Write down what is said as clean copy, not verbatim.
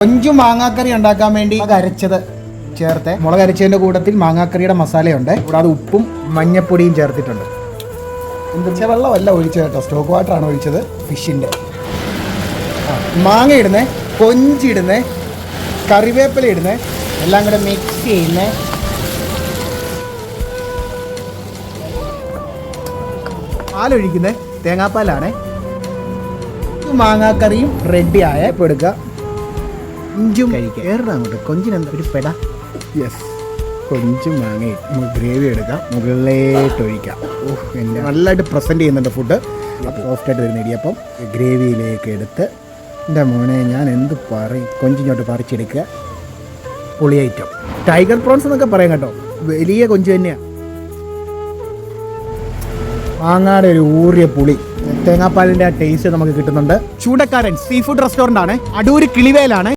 കൊഞ്ചു മാങ്ങാക്കറി ഉണ്ടാക്കാൻ വേണ്ടി അരച്ചത് ചേർത്ത് മുളക് അരച്ചതിൻ്റെ കൂട്ടത്തിൽ മാങ്ങാക്കറിയുടെ മസാലയുണ്ട്. കൂടാതെ ഉപ്പും മഞ്ഞപ്പൊടിയും ചേർത്തിട്ടുണ്ട്. എന്താ വെച്ചാൽ വെള്ളമല്ല ഒഴിച്ചത് കേട്ടോ, സ്റ്റോക്ക് വാട്ടറാണ് ഒഴിച്ചത്. ഫിഷിൻ്റെ മാങ്ങ ഇടുന്നേ, കൊഞ്ചിടുന്നേ, കറിവേപ്പില ഇടുന്നേ, എല്ലാം കൂടെ മിക്സ് ചെയ്യുന്നേ. പാലൊഴിക്കുന്നേ, തേങ്ങാപ്പാലാണ്. മാങ്ങാക്കറിയും റെഡി ആയ ഇപ്പോൾ എടുക്കുക. കൊഞ്ചും കഴിക്കുക. ഏറെ അങ്ങോട്ട് കൊഞ്ചിനെന്താ ഒരു പെട. യെസ്, കൊഞ്ചും മാങ്ങയും ഗ്രേവി എടുക്കാം, മുകളിലേട്ട് ഒഴിക്കാം. ഓഹ്, എന്നെ നല്ലതായിട്ട് പ്രസൻറ്റ് ചെയ്യുന്നുണ്ട് ഫുഡ്. സോഫ്റ്റായിട്ട് വരുന്ന ഇടിയപ്പം ഗ്രേവിയിലേക്ക് എടുത്ത്, എൻ്റെ മോനെ ഞാൻ എന്ത് പറയും, കൊഞ്ചിങ്ങോട്ട് പറിച്ചെടുക്കുക. പുളി ഐറ്റം ടൈഗർ പ്രോൺസ് എന്നൊക്കെ പറയാം കേട്ടോ, വലിയ കൊഞ്ച് തന്നെയാണ്. മാങ്ങാടെ ഒരു ഊറിയ പുളി, തേങ്ങാപ്പാലിൻ്റെ ആ ടേസ്റ്റ് നമുക്ക് കിട്ടുന്നുണ്ട്. ചൂണ്ടക്കാരൻ സീ ഫുഡ് റെസ്റ്റോറൻ്റ് ആണ്, അടൂർ കിളിവേലാണ്.